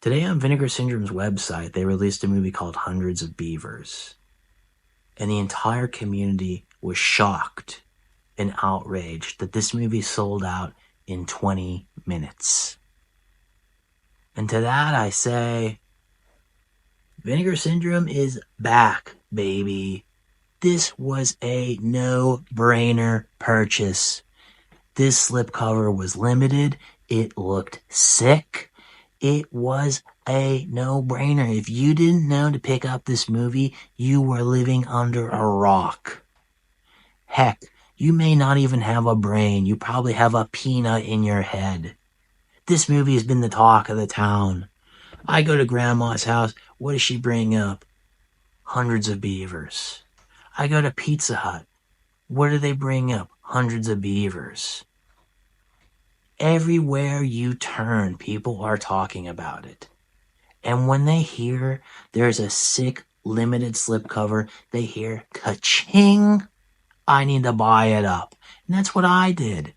Today on Vinegar Syndrome's website, they released a movie called Hundreds of Beavers. And the entire community was shocked and outraged that this movie sold out in 20 minutes. And to that I say, Vinegar Syndrome is back, baby. This was a no-brainer purchase. This slipcover was limited. It looked sick. It was a no-brainer. If you didn't know to pick up this movie, you were living under a rock. Heck, you may not even have a brain. You probably have a peanut in your head. This movie has been the talk of the town. I go to Grandma's house. What does she bring up? Hundreds of Beavers. I go to Pizza Hut. What do they bring up? Hundreds of Beavers. Everywhere you turn, people are talking about it. And when they hear there's a sick, limited slipcover, they hear, ka-ching, I need to buy it up. And that's what I did.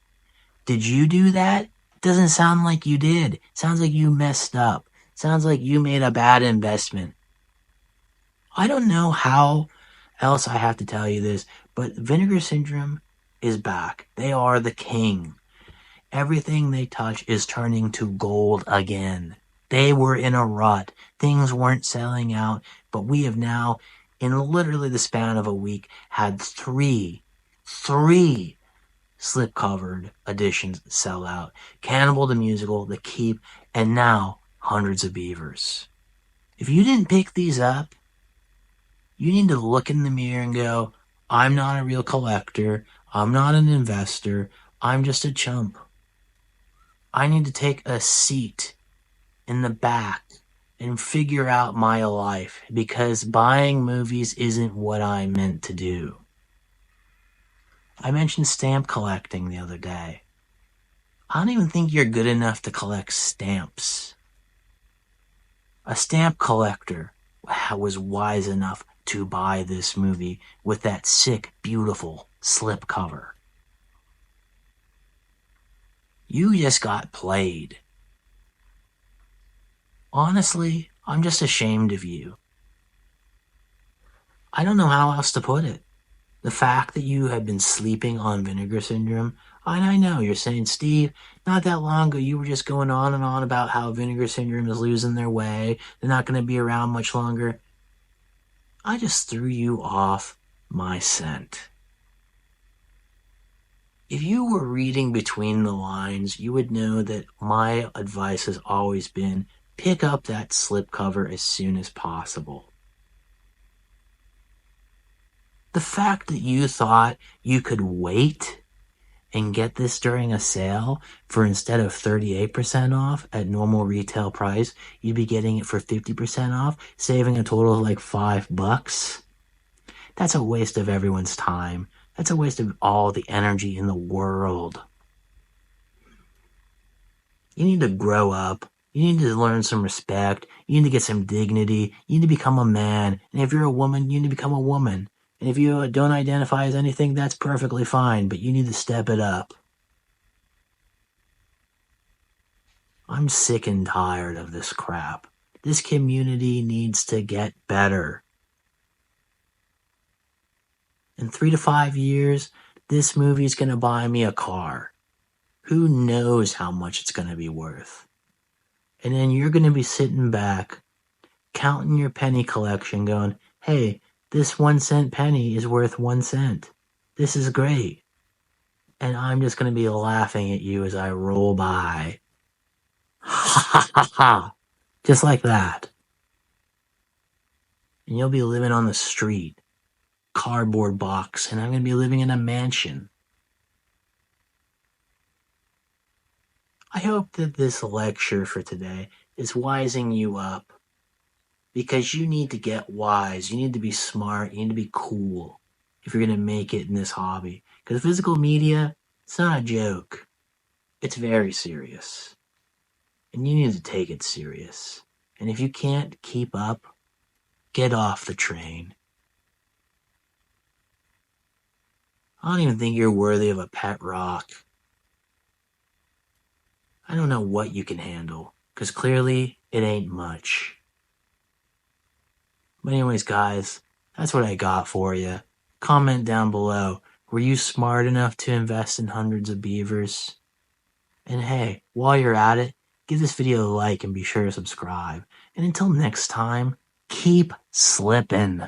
Did you do that? Doesn't sound like you did. Sounds like you messed up. Sounds like you made a bad investment. I don't know how else I have to tell you this, but Vinegar Syndrome is back. They are the king. Everything they touch is turning to gold again. They were in a rut. Things weren't selling out, but we have now, in literally the span of a week, had three slip-covered editions sell out. Cannibal the Musical, The Keep, and now Hundreds of Beavers. If you didn't pick these up, you need to look in the mirror and go, I'm not a real collector. I'm not an investor. I'm just a chump. I need to take a seat in the back and figure out my life because buying movies isn't what I meant to do. I mentioned stamp collecting the other day. I don't even think you're good enough to collect stamps. A stamp collector was wise enough to buy this movie with that sick, beautiful slipcover. You just got played. Honestly, I'm just ashamed of you. I don't know how else to put it. The fact that you have been sleeping on Vinegar Syndrome, and I know you're saying, Steve, not that long ago you were just going on and on about how Vinegar Syndrome is losing their way. They're not going to be around much longer. I just threw you off my scent. If you were reading between the lines, you would know that my advice has always been pick up that slipcover as soon as possible. The fact that you thought you could wait and get this during a sale for instead of 38% off at normal retail price, you'd be getting it for 50% off, saving a total of like $5. That's a waste of everyone's time. That's a waste of all the energy in the world. You need to grow up. You need to learn some respect. You need to get some dignity. You need to become a man. And if you're a woman, you need to become a woman. And if you don't identify as anything, that's perfectly fine, but you need to step it up. I'm sick and tired of this crap. This community needs to get better. In 3 to 5 years, this movie's going to buy me a car. Who knows how much it's going to be worth? And then you're going to be sitting back, counting your penny collection, going, hey, this 1 cent penny is worth 1 cent. This is great. And I'm just going to be laughing at you as I roll by. Ha ha ha ha. Just like that. And you'll be living on the street. Cardboard box, and I'm going to be living in a mansion. I hope that this lecture for today is wising you up because you need to get wise. You need to be smart. You need to be cool if you're going to make it in this hobby. Because physical media, it's not a joke. It's very serious. And you need to take it serious. And if you can't keep up, get off the train. I don't even think you're worthy of a pet rock. I don't know what you can handle, because clearly it ain't much. But anyways, guys, that's what I got for you. Comment down below. Were you smart enough to invest in Hundreds of Beavers? And hey, while you're at it, give this video a like and be sure to subscribe. And until next time, keep slipping.